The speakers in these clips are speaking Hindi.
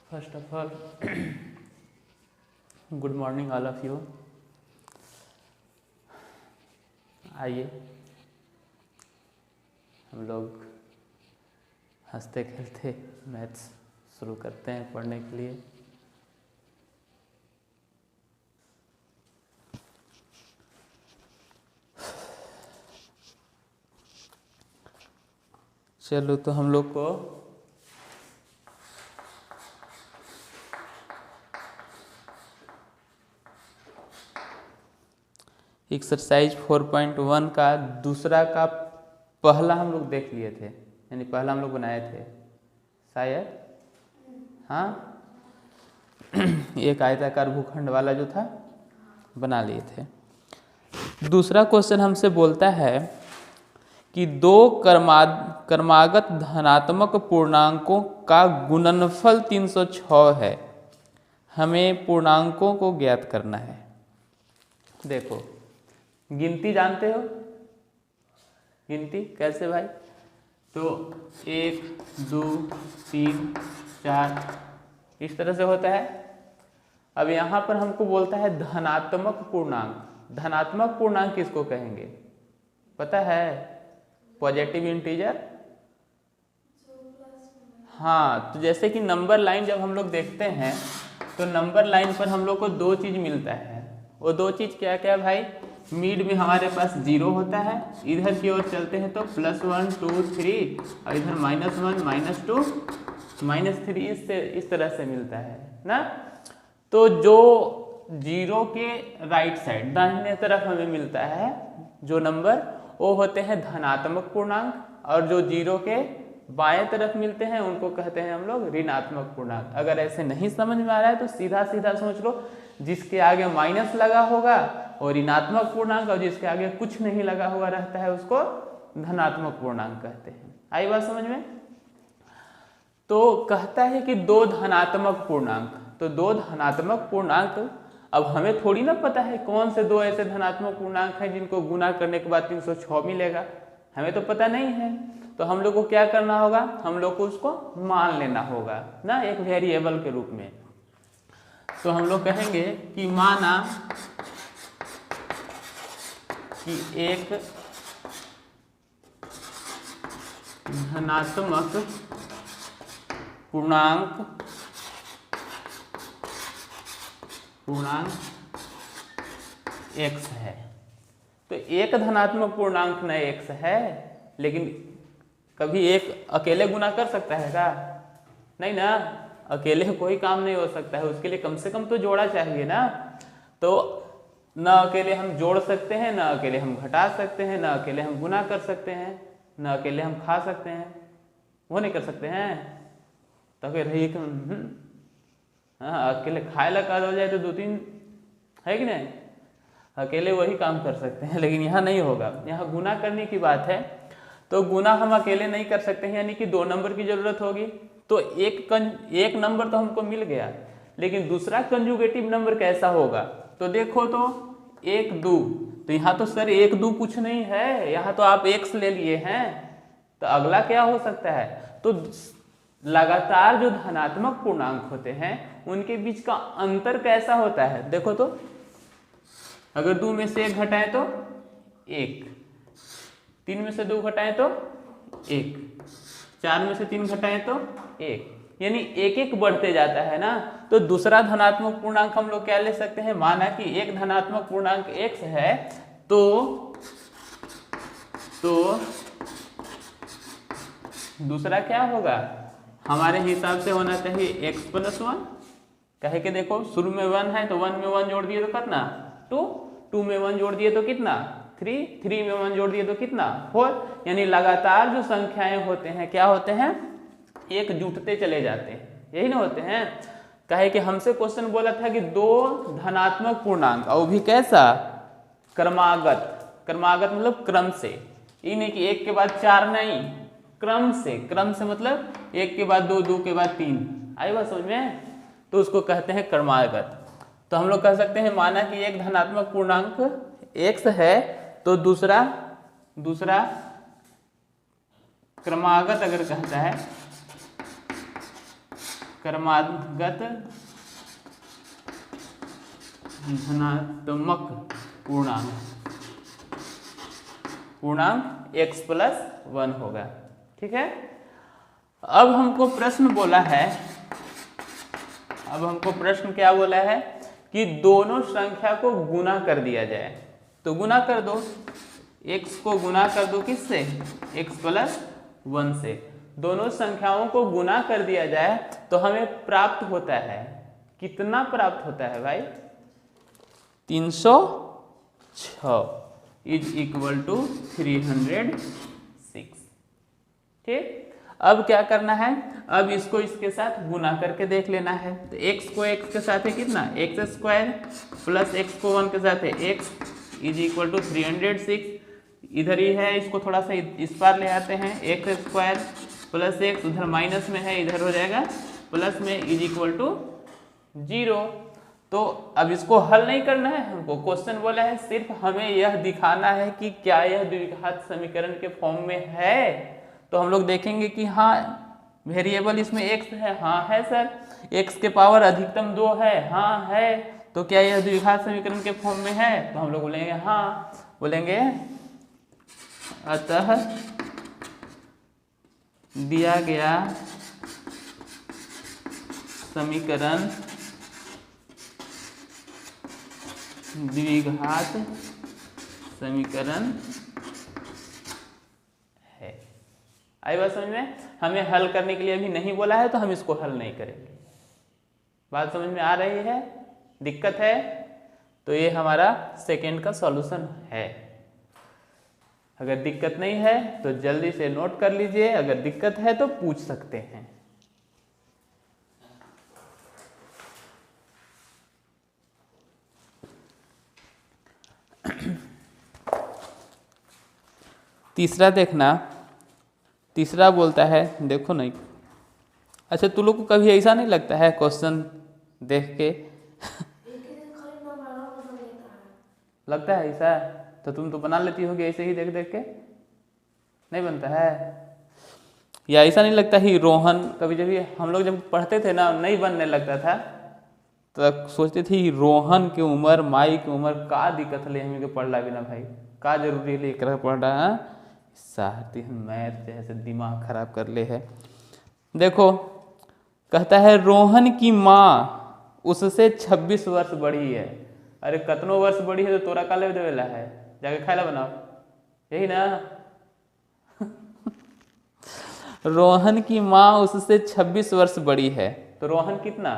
First of all good morning all of you. आइए हम लोग हंसते खेलते मैथ्स शुरू करते हैं पढ़ने के लिए। चलो तो हम लोग को एक्सरसाइज 4.1 का दूसरा का पहला हम लोग देख लिए थे, यानी पहला हम लोग बनाए थे शायद, हाँ। एक आयताकार भूखंड वाला जो था बना लिए थे। दूसरा क्वेश्चन हमसे बोलता है कि दो क्रमागत धनात्मक पूर्णांकों का गुणनफल 306 है, हमें पूर्णांकों को ज्ञात करना है। देखो गिनती जानते हो, गिनती कैसे भाई? तो 1 2 3 4 इस तरह से होता है। अब यहाँ पर हमको बोलता है धनात्मक पूर्णांक। धनात्मक पूर्णांक किसको कहेंगे पता है? Positive integer. हाँ, तो जैसे कि नंबर लाइन जब हम लोग देखते हैं तो नंबर लाइन पर हम लोग को दो चीज मिलता है। वो दो चीज क्या क्या भाई? मिड में हमारे पास 0 होता है, इधर की ओर चलते हैं तो +1 2 3 और इधर -1 -2 -3 इस तरह से मिलता है ना। तो जो 0 के राइट साइड दाहिने तरफ हमें मिलता है जो नंबर, वो होते हैं धनात्मक पूर्णांक, और जो 0 के बाएं तरफ मिलते हैं उनको कहते हैं हम लोग ऋणात्मक पूर्णांक। अगर ऐसे नहीं समझ में आ रहा है तो सीधा सीधा सोच लो, जिसके आगे माइनस लगा होगा और ऋणात्मक पूर्णांक, और जिसके आगे कुछ नहीं लगा हुआ रहता है उसको धनात्मक पूर्णांक कहते हैं। आई बात समझ में? तो कहता है कि दो धनात्मक पूर्णांक, तो दो धनात्मक पूर्णांक, अब हमें थोड़ी ना पता है कौन से दो ऐसे धनात्मक पूर्णांक हैं जिनको गुना करने के बाद 306 मिलेगा, हमें तो पता नहीं है। तो हम लोग को क्या करना होगा? हम लोग को उसको मान लेना होगा ना, एक वेरिएबल के रूप में। तो हम लोग कहेंगे कि माना कि एक धनात्मक पूर्णांक x है। तो एक धनात्मक पूर्णांक न x है, लेकिन कभी एक अकेले गुना कर सकता है क्या? नहीं ना, अकेले कोई काम नहीं हो सकता है, उसके लिए कम से कम तो जोड़ा चाहिए ना। तो न अकेले हम जोड़ सकते हैं, न अकेले हम घटा सकते हैं, न अकेले हम गुना कर सकते हैं, न अकेले हम खा सकते हैं। वो नहीं कर सकते हैं तो फिर रही हाँ, अकेले खाए लगा हो जाए तो 2-3 है कि नहीं, अकेले वही काम कर सकते हैं, लेकिन यहाँ नहीं होगा। यहाँ गुना करने की बात है, तो गुना हम अकेले नहीं कर सकते हैं, यानी कि 2 नंबर की जरूरत होगी। तो एक नंबर तो हमको मिल गया, लेकिन दूसरा कंजुगेटिव नंबर कैसा होगा? तो देखो तो 1 2, तो यहाँ तो सर 1 2 कुछ नहीं है, यहाँ तो आप x ले लिए हैं, तो अगला क्या हो सकता है? तो लगातार जो धनात्मक पूर्णांक होते हैं उनके बीच का अंतर कैसा होता है? देखो तो, अगर 2 में से 1 घटाएं तो 1, 3 में से 2 घटाएं तो 1, 4 में से 3 घटाएं तो 1, यानी एक एक बढ़ते जाता है ना। तो दूसरा धनात्मक पूर्णांक हम लोग क्या ले सकते हैं? माना कि एक धनात्मक पूर्णांक x है, तो दूसरा क्या होगा? हमारे हिसाब से होना चाहिए x + 1। कहे कि देखो शुरू में 1 है तो 1 में 1 जोड़ दिए तो कितना 2, 2 में 1 जोड़ दिए तो कितना 3, 3 में 1 जोड़ दिए तो कितना 4। यानी लगातार जो संख्याएं होते हैं क्या होते हैं? एक जुटते चले जाते हैं, यही ना होते हैं। कहे कि हमसे क्वेश्चन बोला था कि दो धनात्मक पूर्णांक, और भी कैसा? क्रमागत। क्रमागत मतलब क्रम से, ये नहीं कि 1 के बाद 4 नहीं, क्रम से। क्रम से मतलब 1 के बाद 2, 2 के बाद 3। आई बात समझ में? तो उसको कहते हैं क्रमागत। तो हम लोग कह सकते हैं माना कि एक धनात्मक पूर्णांक x है, तो दूसरा क्रमागत अगर कहता है क्रमागत धनात्मक पूर्णांक x+1 होगा। ठीक है, अब हमको प्रश्न बोला है, अब हमको प्रश्न क्या बोला है कि दोनों संख्या को गुना कर दिया जाए। तो गुना कर दो, x को गुना कर दो किससे, x+1 से। दोनों संख्याओं को गुना कर दिया जाए तो हमें प्राप्त होता है, कितना प्राप्त होता है भाई, 306 इज इक्वल टू 306। ठीक, अब क्या करना है, अब इसको इसके साथ गुना करके देख लेना है। तो x को x के साथ है कितना, x² प्लस x को 1 के साथ है x इज इक्वल टू 306। इधर ही है, इसको थोड़ा सा इस पार ले आते हैं, x² प्लस x उधर माइनस में है, इधर हो जाएगा प्लस में इज इक्वल टू 0। तो अब इसको हल नहीं करना है हमको, क्वेश्चन बोला है सिर्फ हमें यह दिखाना है कि क्या यह द्विघात समीकरण के फॉर्म में है। तो हम लोग देखेंगे कि हाँ वेरिएबल इसमें x है, हाँ है सर, x के पावर अधिकतम 2 है, हाँ है। तो क्या यह द्विघात समीकरण के फॉर्म में है, तो हम लोग बोलेंगे हाँ, बोलेंगे अतः दिया गया समीकरण द्विघात समीकरण है। आई बात समझ में, हमें हल करने के लिए अभी नहीं बोला है तो हम इसको हल नहीं करेंगे। बात समझ में आ रही है, दिक्कत है, तो ये हमारा सेकेंड का सॉल्यूशन है। अगर दिक्कत नहीं है तो जल्दी से नोट कर लीजिए, अगर दिक्कत है तो पूछ सकते हैं। तीसरा देखना, तीसरा बोलता है, देखो नहीं, अच्छा तू लोग को कभी ऐसा नहीं लगता है क्वेश्चन देख के लगता है ऐसा, तो तुम तो बना लेती होगी ऐसे ही देख देख के, नहीं बनता है? या ऐसा नहीं लगता ही रोहन, कभी जब हम लोग जब पढ़ते थे ना नहीं बनने लगता था तो सोचते थे रोहन की उम्र माई की उम्र का दिक्कत ले हमें के पढ़ भी ना भाई, का जरूरी ले कर पढ़ रहा है, साथी मैथ जैसे दिमाग खराब कर ले है। देखो कहता है रोहन की माँ उससे 26 वर्ष बड़ी है। अरे कतनो वर्ष बड़ी है तो तोरा का ले देवेला है, जाके खाएला बनाओ, यही ना रोहन की माँ उससे 26 वर्ष बड़ी है, तो रोहन कितना,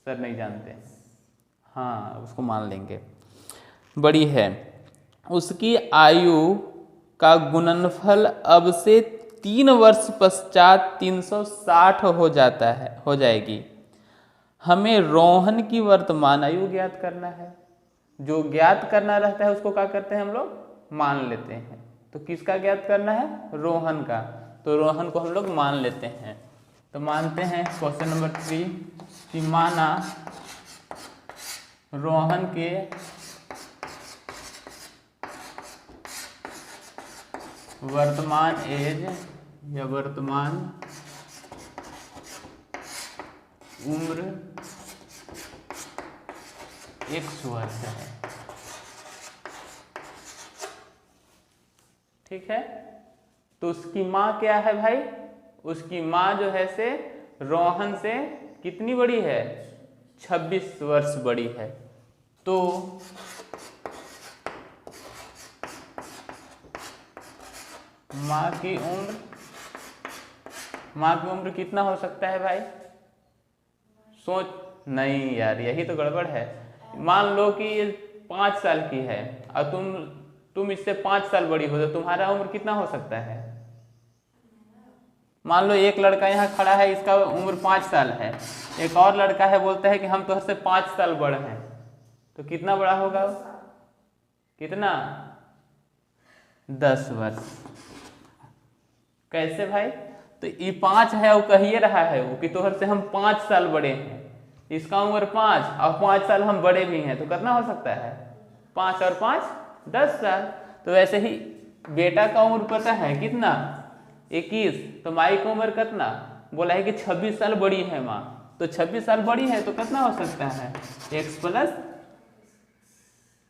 सर नहीं जानते, हाँ उसको मान लेंगे, बड़ी है। उसकी आयु का गुणनफल अब से 3 वर्ष पश्चात 360 हो जाता है, हो जाएगी। हमें रोहन की वर्तमान आयु ज्ञात करना है। जो ज्ञात करना रहता है उसको क्या करते हैं हम लोग, मान लेते हैं। तो किसका ज्ञात करना है, रोहन का, तो रोहन को हम लोग मान लेते हैं। तो मानते हैं क्वेश्चन नंबर 3 कि माना रोहन के वर्तमान एज या वर्तमान उम्र 100 वर्ष है। ठीक है, तो उसकी माँ क्या है भाई, उसकी माँ जो है से रोहन से कितनी बड़ी है, 26 वर्ष बड़ी है। तो माँ की उम्र कितना हो सकता है भाई, सोच, नहीं यार यही तो गड़बड़ है। मान लो कि ये 5 साल की है और तुम इससे 5 साल बड़ी हो, तो तुम्हारा उम्र कितना हो सकता है। मान लो एक लड़का यहाँ खड़ा है, इसका उम्र 5 साल है, एक और लड़का है बोलता है कि हम तुमसे 5 साल बड़े हैं, तो कितना बड़ा होगा वो, कितना, 10 वर्ष। कैसे भाई, तो ये 5 है, वो कहिए रहा है वो कि तोहर से हम 5 साल बड़े हैं, इसका उम्र 5 और 5 साल हम बड़े भी हैं, तो कितना हो सकता है, 5 और 5 10 साल। तो वैसे ही बेटा का उम्र पता है कितना, 21, तो माई की उम्र कितना, बोला है कि 26 साल बड़ी है माँ, तो 26 साल बड़ी है तो कितना हो सकता है, x प्लस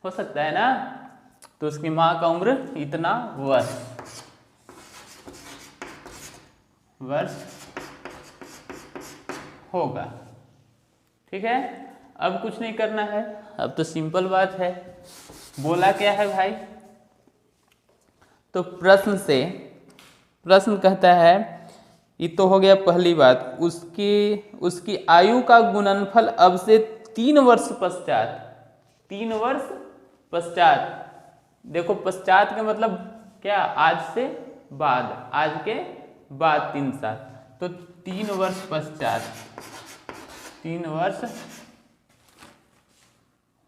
हो सकता है ना। तो उसकी माँ का उम्र इतना वर्ष होगा। ठीक है, अब कुछ नहीं करना है, अब तो सिंपल बात है। बोला क्या है भाई, तो प्रश्न कहता है, ये तो हो गया पहली बात, उसकी आयु का गुणनफल अब से 3 वर्ष पश्चात, 3 वर्ष पश्चात, देखो पश्चात का मतलब क्या, आज से बाद, आज के बाद 3 साल, तो 3 वर्ष पश्चात, 3 वर्ष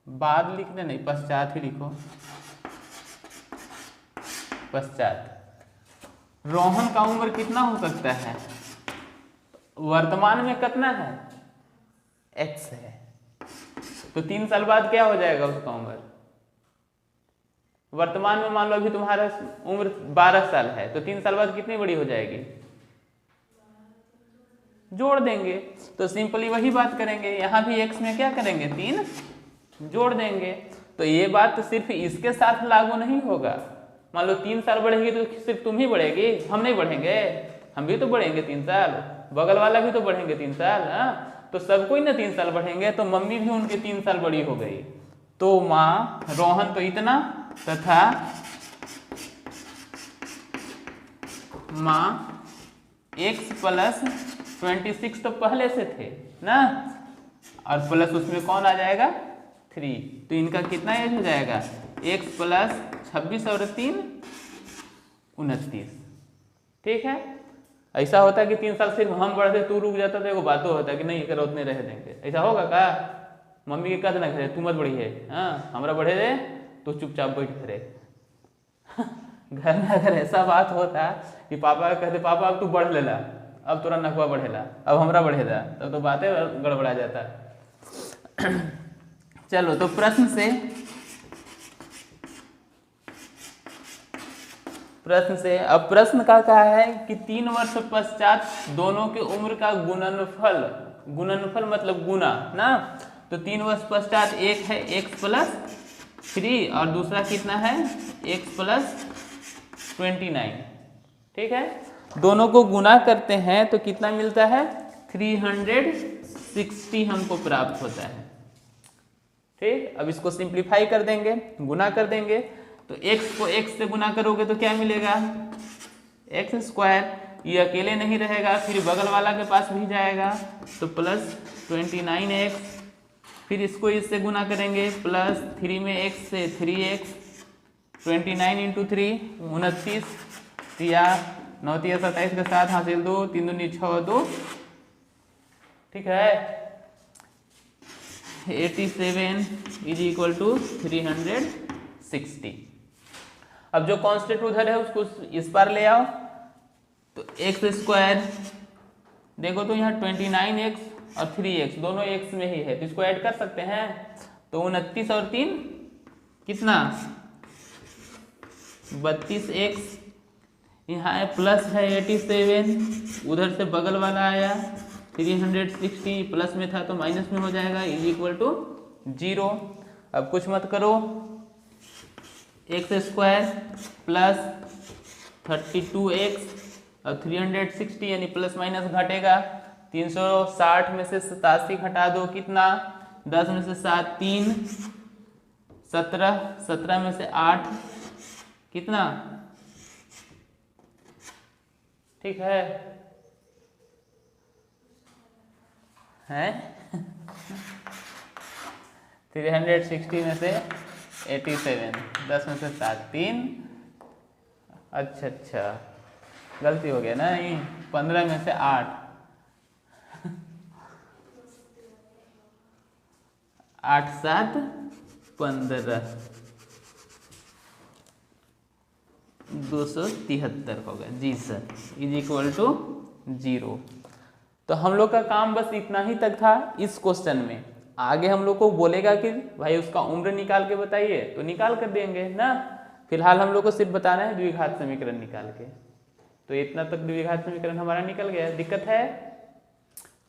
बाद लिखना नहीं, पश्चात ही लिखो, पश्चात रोहन का उम्र कितना हो सकता है, वर्तमान में कितना है, x है, तो 3 साल बाद क्या हो जाएगा उसका उम्र, वर्तमान में मान लो अभी तुम्हारा उम्र 12 साल है, तो 3 साल बाद कितनी बड़ी हो जाएगी, जोड़ देंगे। तो सिंपली वही बात करेंगे, यहाँ भी x में क्या करेंगे, 3 जोड़ देंगे। तो ये बात तो सिर्फ इसके साथ लागू नहीं होगा, मान लो 3 साल बढ़ेगी तो सिर्फ तुम ही बढ़ेगी, हम नहीं बढ़ेंगे, हम भी तो बढ़ेंगे 3 साल, बगल वाला भी तो बढ़ेंगे 3 साल, हाँ, तो सबको ही ना 3 साल बढ़ेंगे, तो मम्मी भी उनके 3 साल बड़ी हो गई। तो माँ रोहन तो इतना, तथा माँ x प्लस 26 तो पहले से थे ना, और प्लस उसमें कौन आ जाएगा, 3, तो इनका कितना एज हो जाएगा, x प्लस 26 और 3 29। ठीक है, ऐसा होता है कि 3 साल सिर्फ हम बढ़ते तू रुक जाता, तो एगो बातों होता है कि नहीं करो उतने रह देंगे, ऐसा होगा का, मम्मी के कद ना करे तू मत बढ़ी है, हाँ हमरा बढ़े दे तो चुपचाप बैठ करे। घर में अगर ऐसा बात होता कि पापा कहते पापा अब तू बढ़ लेला, अब तोरा नकवा बढ़ेला, अब हमरा बढ़ेला, तब तो बातें गड़बड़ा जाता। चलो तो प्रश्न से अब प्रश्न का कहा है कि 3 वर्ष पश्चात दोनों के उम्र का गुणनफल मतलब गुना ना, तो 3 वर्ष पश्चात एक है x प्लस 3 और दूसरा कितना है x प्लस 29। ठीक है, दोनों को गुना करते हैं तो कितना मिलता है, 360 हमको प्राप्त होता है। ठीक, अब इसको सिंप्लीफाई कर देंगे, गुना कर देंगे, तो x को x से गुना करोगे तो क्या मिलेगा, x स्क्वायर, ये अकेले नहीं रहेगा, फिर बगल वाला के पास भी जाएगा, तो प्लस 29x, फिर इसको इससे गुना करेंगे, प्लस 3 में x से 3x, 29 इंटू 3 29, या 9 3 27 के साथ हासिल 2 3 दूनी 6 2। ठीक है, 87 इज इक्वल टू 360। अब जो कांस्टेंट उधर है उसको इस पार ले आओ, तो x स्क्वायर, देखो तो यहाँ 29x और 3x दोनों x में ही है, तो इसको ऐड कर सकते हैं, तो 29 और 3 कितना 32x, यहाँ है प्लस है 87, उधर से बगल वाला आया 360, प्लस में था तो माइनस में हो जाएगा, इज इक्वल टू 0। अब कुछ मत करो, x स्क्वायर प्लस 32x और 360 यानी प्लस माइनस घटेगा, 360 में से 87 घटा दो कितना, 10 में से 7 3, 17, 17 में से 8 कितना, ठीक है, हैं 360 में से 87, 10 में से 7 3, अच्छा गलती हो गया ना, 15 में से 8 8 7 15 273 होगा जी सर, इज इक्वल टू 0। तो हम लोग का काम बस इतना ही तक था इस क्वेश्चन में। आगे हम लोग को बोलेगा कि भाई उसका उम्र निकाल के बताइए, तो निकाल कर देंगे ना। फिलहाल हम लोग को सिर्फ बताना है द्विघात समीकरण निकाल के। तो इतना तक द्विघात समीकरण हमारा निकल गया। दिक्कत है?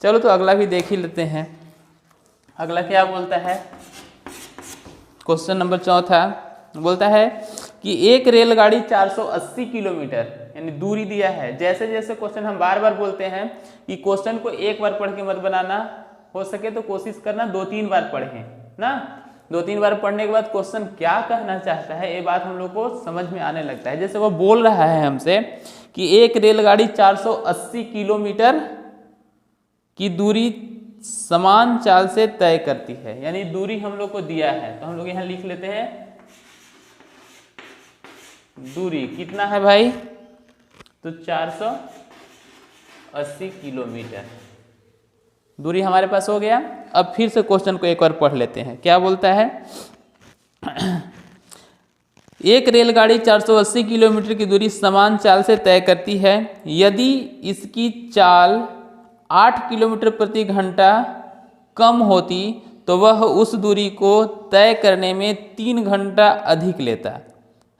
चलो तो अगला भी देख ही लेते हैं। अगला क्या बोलता है, क्वेश्चन नंबर 4 बोलता है कि एक रेलगाड़ी 480 किलोमीटर यानी दूरी दिया है। जैसे जैसे क्वेश्चन हम बार बार बोलते हैं कि क्वेश्चन को एक बार पढ़ के मत बनाना, हो सके तो कोशिश करना 2-3 बार पढ़ें ना। 2-3 बार पढ़ने के बाद क्वेश्चन क्या कहना चाहता है ये बात हम लोग को समझ में आने लगता है। जैसे वो बोल रहा है हमसे कि एक रेलगाड़ी 480 किलोमीटर की दूरी समान चाल से तय करती है, यानी दूरी हम लोग को दिया है तो हम लोग यहाँ लिख लेते हैं दूरी कितना है भाई, तो 480 किलोमीटर दूरी हमारे पास हो गया। अब फिर से क्वेश्चन को एक बार पढ़ लेते हैं। क्या बोलता है, एक रेलगाड़ी 480 किलोमीटर की दूरी समान चाल से तय करती है। यदि इसकी चाल 8 किलोमीटर प्रति घंटा कम होती तो वह उस दूरी को तय करने में 3 घंटा अधिक लेता।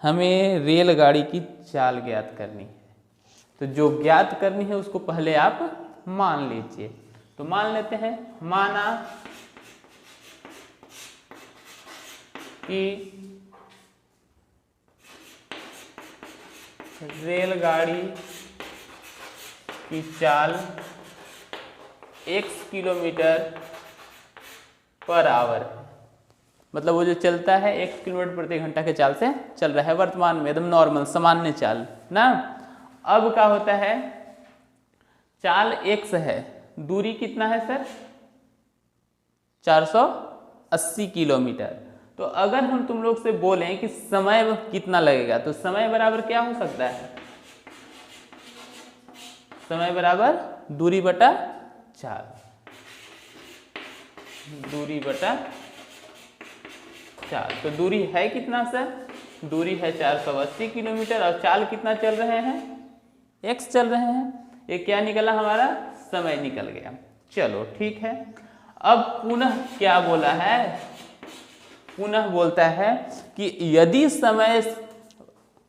हमें रेलगाड़ी की चाल ज्ञात करनी है, तो जो ज्ञात करनी है उसको पहले आप मान लीजिए। तो मान लेते हैं, माना कि रेलगाड़ी की चाल x किलोमीटर पर आवर, मतलब वो जो चलता है 1 किलोमीटर प्रति घंटा के चाल से चल रहा है वर्तमान में, एकदम नॉर्मल सामान्य चाल ना। अब क्या होता है, चाल x है, दूरी कितना है सर 480 किलोमीटर। तो अगर हम तुम लोग से बोलें कि समय कितना लगेगा, तो समय बराबर क्या हो सकता है, समय बराबर दूरी बटा चाल, दूरी बटा चाल। तो दूरी है कितना सर, दूरी है 480 किलोमीटर और चाल कितना चल रहे हैं, x चल रहे हैं। ये क्या निकला हमारा, समय निकल गया। चलो ठीक है। अब पुनः क्या बोला है, पुनः बोलता है कि यदि समय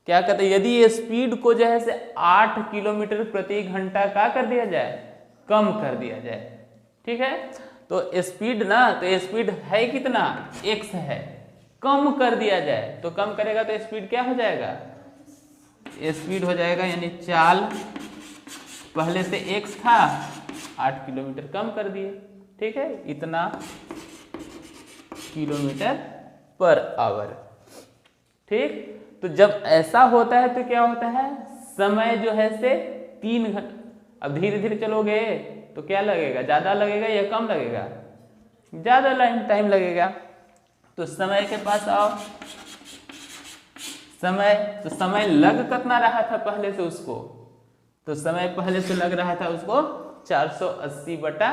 क्या कहते हैं, यदि स्पीड को जो है से 8 किलोमीटर प्रति घंटा क्या कर दिया जाए, कम कर दिया जाए। ठीक है, तो स्पीड ना, तो स्पीड है कितना x है, कम कर दिया जाए तो कम करेगा तो स्पीड क्या हो जाएगा, स्पीड हो जाएगा, यानी चाल पहले से x था 8 किलोमीटर कम कर दिए। ठीक है, इतना किलोमीटर पर आवर। ठीक, तो जब ऐसा होता है तो क्या होता है, समय जो है से 3 घंटा। अब धीरे धीरे चलोगे तो क्या लगेगा, ज्यादा लगेगा या कम लगेगा, ज्यादा टाइम लगेगा। तो समय के पास आओ, समय, तो समय लग कितना रहा था पहले से उसको, तो समय पहले से लग रहा था उसको 480 बटा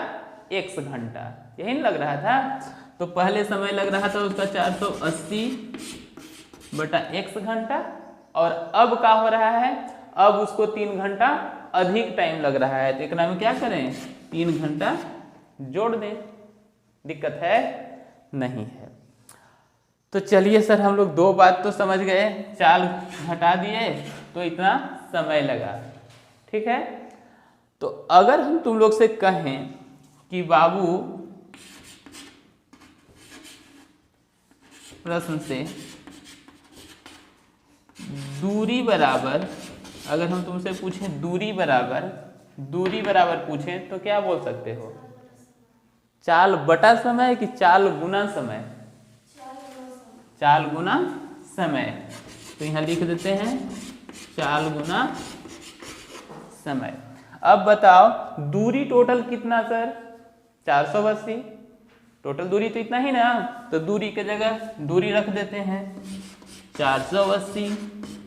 x घंटा, यही नहीं लग रहा था। तो पहले समय लग रहा था उसका 480 बटा x घंटा, और अब क्या हो रहा है, अब उसको 3 घंटा अधिक टाइम लग रहा है। तो एक में क्या करें, 3 घंटा जोड़ दें, दिक्कत है नहीं है। तो चलिए सर, हम लोग 2 बात तो समझ गए, चाल घटा दिए तो इतना समय लगा। ठीक है, तो अगर हम तुम लोग से कहें कि बाबू प्रश्न से दूरी बराबर, अगर हम तुमसे पूछें दूरी बराबर पूछें तो क्या बोल सकते हो, चाल बटा समय कि चाल गुना समय, चाल गुना समय। तो यहाँ लिख देते हैं चाल गुना समय। अब बताओ दूरी टोटल कितना सर, 480, टोटल दूरी तो इतना ही ना, तो दूरी के जगह दूरी रख देते हैं 480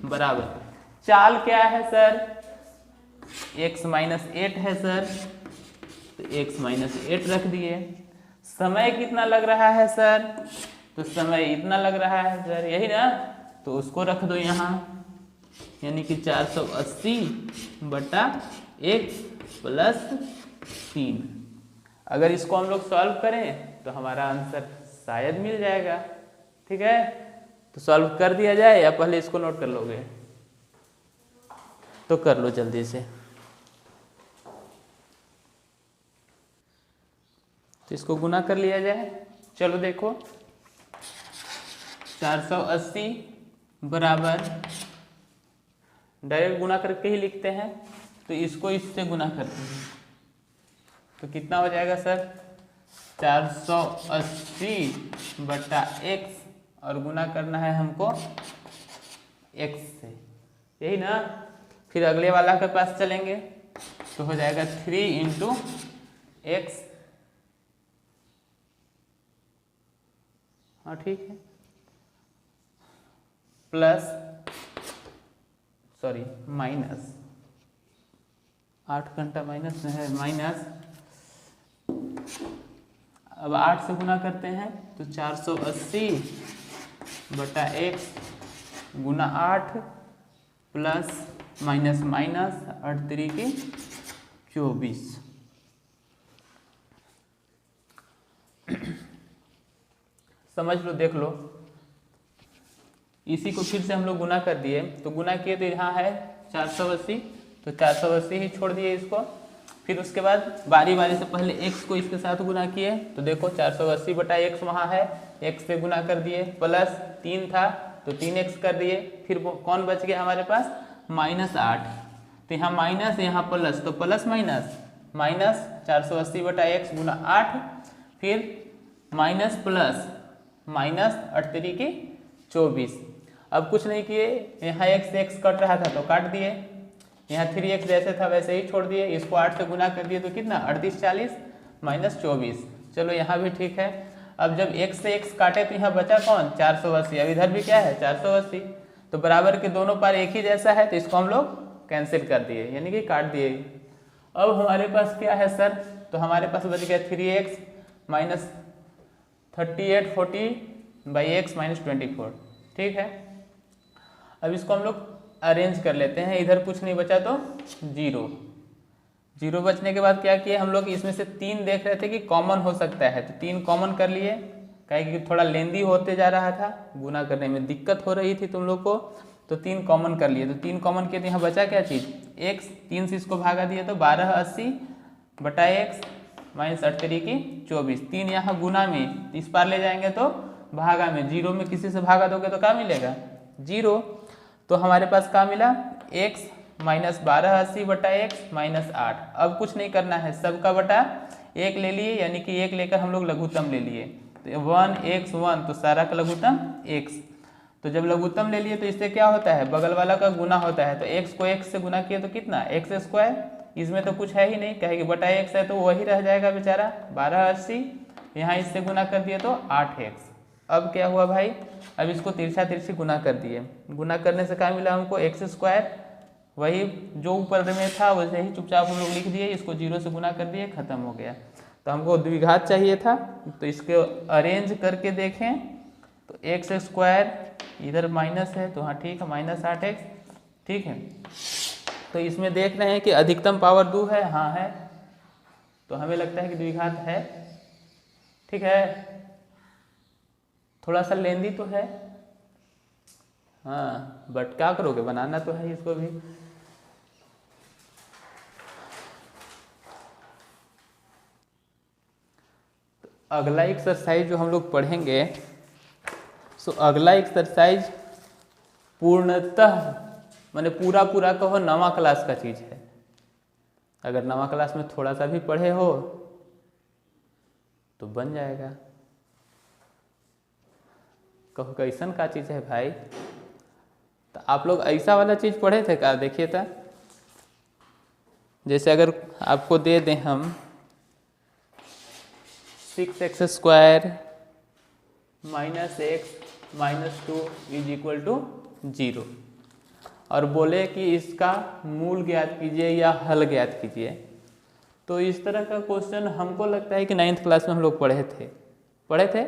बराबर, चाल क्या है सर, x माइनस 8 है सर, तो x माइनस 8 रख दिए। समय कितना लग रहा है सर, तो समय इतना लग रहा है सर, यही ना, तो उसको रख दो यहाँ, यानी कि 480 बटा 1 प्लस 3। अगर इसको हम लोग सॉल्व करें तो हमारा आंसर शायद मिल जाएगा। ठीक है, तो सॉल्व कर दिया जाए या पहले इसको नोट कर लोगे, तो कर लो जल्दी से। तो इसको गुना कर लिया जाए। चलो देखो 480 बराबर, डायरेक्ट गुना करके ही लिखते हैं, तो इसको इससे गुना करते हैं तो कितना हो जाएगा सर 480 बटा x, और गुना करना है हमको x से, यही ना। फिर अगले वाला के पास चलेंगे तो हो जाएगा 3 इंटू x, हाँ ठीक है, प्लस सॉरी माइनस, 8 घंटा माइनस में है, माइनस, अब 8 से गुना करते हैं तो 480 बटा x गुना 8 प्लस माइनस माइनस 8 3 24। समझ लो, देख लो, इसी को फिर से हम लोग गुना कर दिए, तो गुना किए तो यहाँ है 480, तो 480 ही छोड़ दिए इसको। फिर उसके बाद बारी बारी से पहले x को इसके साथ गुना किए, तो देखो 480 बटा x वहाँ है, x से गुना कर दिए, प्लस 3 था तो 3x कर दिए, फिर कौन बच गया हमारे पास -8, तो यहाँ माइनस यहाँ प्लस, तो प्लस माइनस माइनस 480 बटा x गुना 8, फिर माइनस प्लस माइनस 8 3 24। अब कुछ नहीं किए, यहाँ x से x कट रहा था तो काट दिए, यहाँ 3x जैसे था वैसे ही छोड़ दिए, इसको 8 से गुना कर दिए तो कितना 38 40 माइनस 24। चलो यहाँ भी ठीक है। अब जब x से x काटे तो यहाँ बचा कौन 480, अब इधर भी क्या है 480, तो बराबर के दोनों पार एक ही जैसा है, तो इसको हम लोग कैंसिल कर दिए, यानी कि काट दिए। अब हमारे पास क्या है सर, तो हमारे पास बच गया 3x minus 38 40 by x minus 24, ठीक है। अब इसको हम लोग अरेंज कर लेते हैं, इधर कुछ नहीं बचा तो 0 बचने के बाद क्या किए हम लोग, इसमें से 3 देख रहे थे कि कॉमन हो सकता है, तो 3 कॉमन कर लिए, काहे कि थोड़ा लेंदी होते जा रहा था, गुना करने में दिक्कत हो रही थी तुम लोग को, तो 3 कॉमन कर लिए, तो 3 कॉमन किए तो यहाँ बचा क्या चीज़ x, 3 से इसको भागा दिए तो 1280 बटा x माइनस 8 3 24, 3 यहाँ गुना में, इस पार ले जाएंगे तो भागा में, 0 में किसी से भागा दोगे तो क्या मिलेगा 0, तो हमारे पास क्या मिला x माइनस 1280 बटा x माइनस 8। अब कुछ नहीं करना है, सबका बटा 1 ले लिए, यानी कि 1 लेकर हम लोग लघुत्तम ले लिए, तो 1x 1, तो सारा का लघुत्तम x, तो जब लघुत्तम ले लिए तो इससे क्या होता है बगल वाला का गुना होता है, तो x को x से गुना किए तो कितना x स्क्वायर, इसमें तो कुछ है ही नहीं, कहेगी बटा x है तो वही रह जाएगा बेचारा 1280, यहाँ इससे गुना कर दिए तो 8x। अब क्या हुआ भाई, अब इसको तिरछा तिरछी गुना कर दिए, गुना करने से क्या मिला हमको x स्क्वायर, वही जो ऊपर में था वैसे ही चुपचाप हम लोग लिख दिए, इसको 0 से गुना कर दिए, खत्म हो गया। तो हमको द्विघात चाहिए था, तो इसको अरेंज करके देखें तो x स्क्वायर इधर माइनस है, तो हाँ ठीक है माइनस 8x, ठीक है। तो इसमें देख रहे हैं कि अधिकतम पावर 2 है, हाँ है, तो हमें लगता है कि द्विघात है, ठीक है। थोड़ा सा लेंदी तो है, हाँ, बट क्या करोगे, बनाना तो है इसको भी। तो अगला एक्सरसाइज जो हम लोग पढ़ेंगे, सो अगला एक्सरसाइज पूर्णतः माने पूरा पूरा कहो नवा क्लास का चीज़ है, अगर नवा क्लास में थोड़ा सा भी पढ़े हो तो बन जाएगा। कहो कैसन का चीज़ है भाई, तो आप लोग ऐसा वाला चीज़ पढ़े थे क्या, देखिए था, जैसे अगर आपको दे दें हम 6x square minus x minus 2 is equal to 0, और बोले कि इसका मूल ज्ञात कीजिए या हल ज्ञात कीजिए, तो इस तरह का क्वेश्चन हमको लगता है कि 9th क्लास में हम लोग पढ़े थे।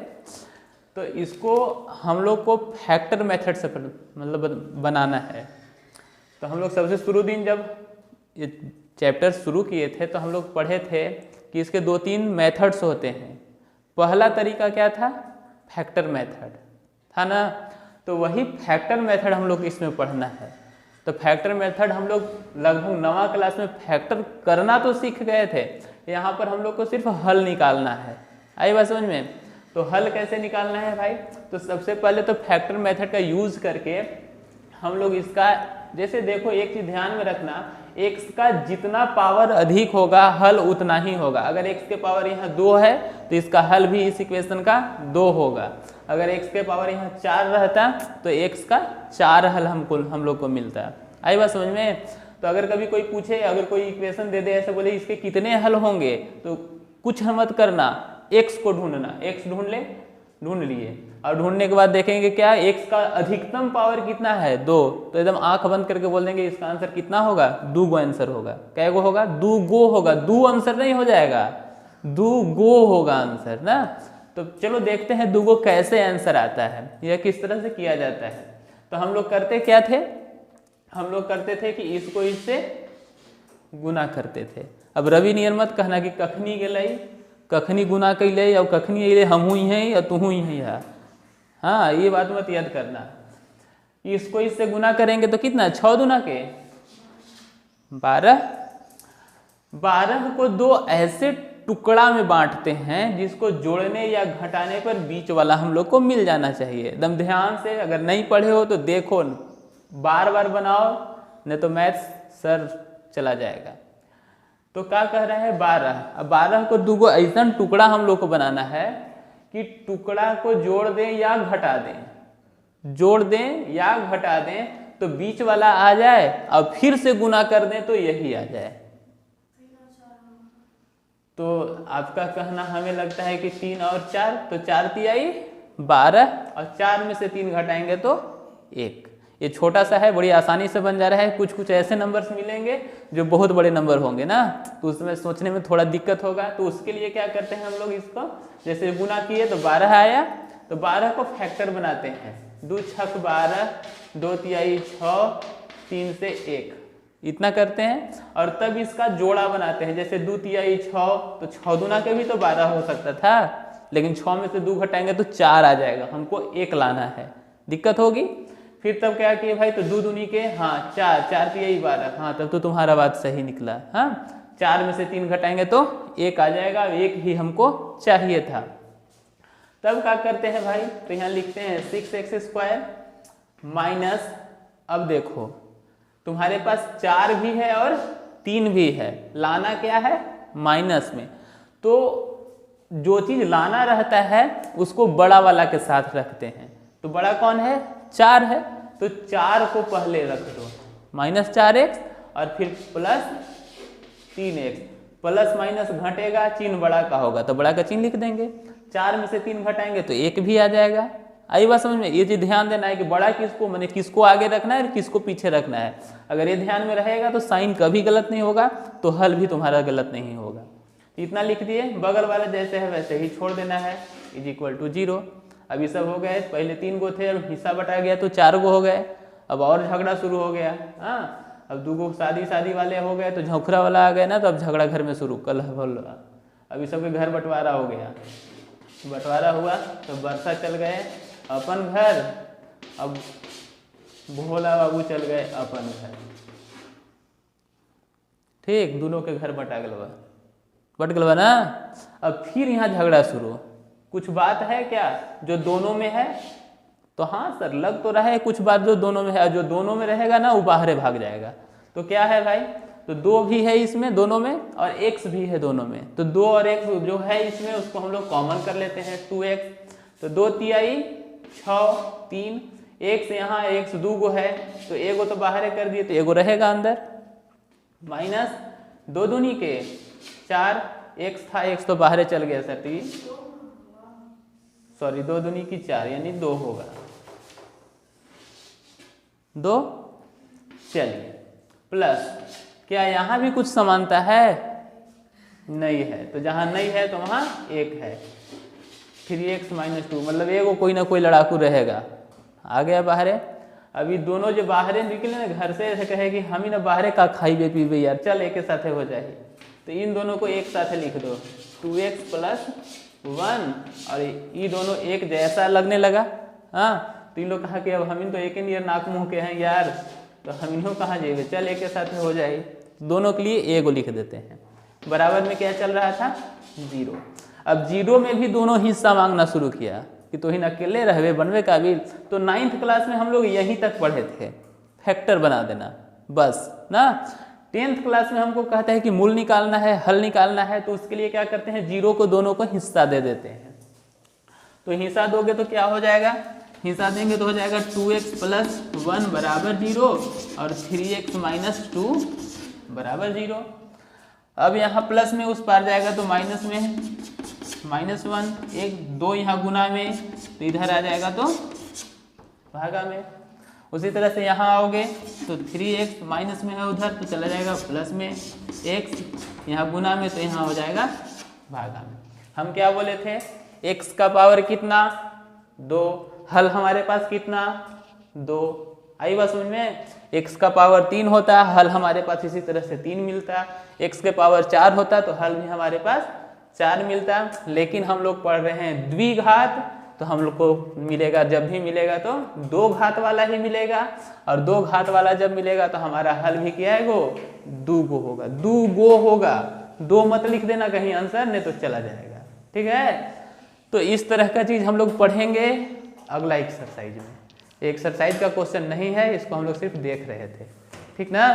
तो इसको हम लोग को फैक्टर मेथड से मतलब बनाना है। तो हम लोग सबसे शुरू दिन जब ये चैप्टर शुरू किए थे तो हम लोग पढ़े थे कि इसके 2-3 मेथड्स होते हैं। पहला तरीका क्या था, फैक्टर मेथड था ना, तो वही फैक्टर मेथड हम लोग इसमें पढ़ना है। तो फैक्टर मेथड हम लोग लगभग 9वीं क्लास में फैक्टर करना तो सीख गए थे, यहाँ पर हम लोग को सिर्फ हल निकालना है। आई बात समझ में। तो हल कैसे निकालना है भाई, तो सबसे पहले तो फैक्टर मेथड का यूज करके हम लोग इसका, जैसे देखो एक चीज ध्यान में रखना, x का जितना पावर अधिक होगा हल उतना ही होगा। अगर x के पावर यहाँ 2 है तो इसका हल भी इस इक्वेशन का 2 होगा। अगर x के पावर यहाँ 4 रहता तो x का 4 हल हम लोग को मिलता। आई बात समझ में। तो अगर कभी कोई पूछे, अगर कोई इक्वेशन दे दे ऐसे बोले इसके कितने हल होंगे, तो कुछ मत करना, x को ढूंढना, x ढूंढ लिए और ढूंढने के बाद देखेंगे क्या x का अधिकतम पावर कितना है 2, तो एकदम आंख बंद करके बोल देंगे इसका आंसर कितना होगा, 2 गो आंसर होगा। क्या गो होगा, 2 गो होगा, 2 आंसर नहीं हो जाएगा, 2 गो होगा आंसर ना। तो चलो देखते हैं 2 गो कैसे आंसर आता है, यह किस तरह से किया जाता है। तो हम लोग करते क्या थे, हम लोग करते थे कि इसको इससे गुना करते थे। अब रवि नियर मत कहना कि कखनी गेलई, कखनी गुना कैले और कखनी अले हम ही हैं या तू ही हैं, हाँ ये बात मत याद करना। इसको इससे गुना करेंगे तो कितना, 6 दूना के 12, 12 को 2 ऐसे टुकड़ा में बांटते हैं जिसको जोड़ने या घटाने पर बीच वाला हम लोग को मिल जाना चाहिए। एकदम ध्यान से, अगर नहीं पढ़े हो तो देखो, बार बार बनाओ, नहीं तो मैथ्स सर चला जाएगा। तो क्या कह रहा है 12, अब 12 को 2 गो ऐसा टुकड़ा हम लोग को बनाना है कि टुकड़ा को जोड़ दें या घटा दें, जोड़ दें या घटा दें तो बीच वाला आ जाए, और फिर से गुना कर दें तो यही आ जाए। तो आपका कहना हमें लगता है कि 3 और 4, तो 4 तिहाई 12 और 4 में से 3 घटाएंगे तो 1। ये छोटा सा है, बड़ी आसानी से बन जा रहा है। कुछ कुछ ऐसे नंबर्स मिलेंगे जो बहुत बड़े नंबर होंगे ना, तो उसमें सोचने में थोड़ा दिक्कत होगा। तो उसके लिए क्या करते हैं हम लोग, इसको जैसे गुना किए तो 12 आया, तो 12 को फैक्टर बनाते हैं, 2 छक 12, 2 तिहाई 6, 3 से 1, इतना करते हैं। और तब इसका जोड़ा बनाते हैं, जैसे 2 तिहाई 6, तो 6 दूना के भी तो 12 हो सकता था, लेकिन 6 में से 2 घटाएंगे तो 4 आ जाएगा, हमको 1 लाना है, दिक्कत होगी। फिर तब क्या किए भाई, तो 2 दूनी के, हाँ 4, 4 तिहाई 12, हाँ तब तो तुम्हारा बात सही निकला। हाँ 4 में से 3 घटाएंगे तो 1 आ जाएगा, 1 ही हमको चाहिए था। तब क्या करते हैं भाई, तो यहाँ लिखते हैं 6x² माइनस, अब देखो तुम्हारे पास 4 भी है और 3 भी है, लाना क्या है माइनस में। तो जो चीज लाना रहता है उसको बड़ा वाला के साथ रखते हैं, तो बड़ा कौन है, 4 है, तो 4 को पहले रख दो, -4x और फिर प्लस 3x, प्लस माइनस घटेगा, चिन्ह बड़ा का होगा तो बड़ा का चिन्ह लिख देंगे, 4 में से 3 घटाएंगे तो 1 भी आ जाएगा। आई बात समझ में। ये चीज ध्यान देना है कि बड़ा किसको, माने किसको आगे रखना है, किसको पीछे रखना है। अगर ये ध्यान में रहेगा तो साइन कभी गलत नहीं होगा, तो हल भी तुम्हारा गलत नहीं होगा। इतना लिख दिए, बगल वाला जैसे है वैसे ही छोड़ देना है, = 0। अभी सब हो गए, पहले 3 गो थे, अब हिस्सा बटा गया तो 4 गो हो गए। अब और झगड़ा शुरू हो गया, हाँ अब 2 गो शादी वाले हो गए तो झोंखरा वाला आ गया ना, तो अब झगड़ा घर में शुरू, कल बोल। अभी सबके घर बंटवारा हो गया, बंटवारा हुआ तो बरसा चल गए अपन घर, अब भोला बाबू चल गए अपन घर, ठीक, दोनों के घर बट गलवा ना। अब फिर यहाँ झगड़ा शुरू, कुछ बात है क्या जो दोनों में है, तो हाँ सर लग तो रहा है कुछ बात जो दोनों में है, जो दोनों में रहेगा ना वो बाहर भाग जाएगा। तो क्या है भाई, तो 2 भी है इसमें दोनों में और x भी है दोनों में, तो 2 और x जो है इसमें उसको हम लोग कॉमन कर लेते हैं, 2x, तो 2 तिहाई 6, 3, x यहाँ x 2 गो है तो एगो तो बाहर कर दिए तो एगो रहेगा अंदर, माइनस 2 दूनी के 4, x था, x तो बाहर चल गया सर, 2 दूनी की 4 यानी 2 होगा, 2। चलिए प्लस, क्या यहाँ भी कुछ समानता है, नहीं है, तो जहाँ नहीं है तो वहाँ 1 है, फिर x - 2, मतलब एगो कोई ना कोई लड़ाकू रहेगा, आ गया बाहर। अभी दोनों जो बाहर निकले ना घर से, ऐसे कहे कि हम ही ना बाहर का खाइबे पीबे यार, चल एक साथ हो जाए, तो इन दोनों को एक साथ लिख दो, 2x + 1, और ये दोनों एक जैसा लगने लगा। हाँ तो इन लोग कहा कि अब हम इन तो एक नियर नाक मुँह के हैं यार, तो हम इन्हों कहाँ जाएंगे, चल एक साथ हो जाए, दोनों के लिए एगो लिख देते हैं। बराबर में क्या चल रहा था, 0। अब जीरो में भी दोनों हिस्सा मांगना शुरू किया कि तो हिन अकेले रहवे बनवे काबिल। तो 9th क्लास में हम लोग यहीं तक पढ़े थे, फैक्टर बना देना बस ना। 10th क्लास में हमको कहता है कि मूल निकालना है, हल निकालना है, तो उसके लिए क्या करते हैं, जीरो को दोनों को हिस्सा दे देते हैं। तो हिस्सा दोगे तो क्या हो जाएगा, हिस्सा देंगे तो हो जाएगा 2x + 1 = 0 और 3x - 2 = 0। अब यहाँ प्लस में उस पार जाएगा तो माइनस में है, -1, 1 2 यहाँ गुना में, तो इधर आ जाएगा तो भागा में। उसी तरह से यहाँ आओगे तो 3x माइनस में है उधर तो चला जाएगा प्लस में, x यहाँ गुना में तो यहाँ हो जाएगा भागा में। हम क्या बोले थे, x का पावर कितना 2, हल हमारे पास कितना 2। आई बात समझ में, x का पावर 3 होता, हल हमारे पास इसी तरह से 3 मिलता, x के पावर 4 होता तो हल भी हमारे पास 4 मिलता। लेकिन हम लोग पढ़ रहे हैं द्विघात, तो हम लोग को मिलेगा, जब भी मिलेगा तो 2 घात वाला ही मिलेगा, और 2 घात वाला जब मिलेगा तो हमारा हल भी क्या है, 2 गो होगा, 2 गो होगा। 2 मत लिख देना कहीं आंसर, नहीं तो चला जाएगा, ठीक है। तो इस तरह का चीज हम लोग पढ़ेंगे अगला एक्सरसाइज में। एक्सरसाइज का क्वेश्चन नहीं है, इसको हम लोग सिर्फ देख रहे थे, ठीक ना।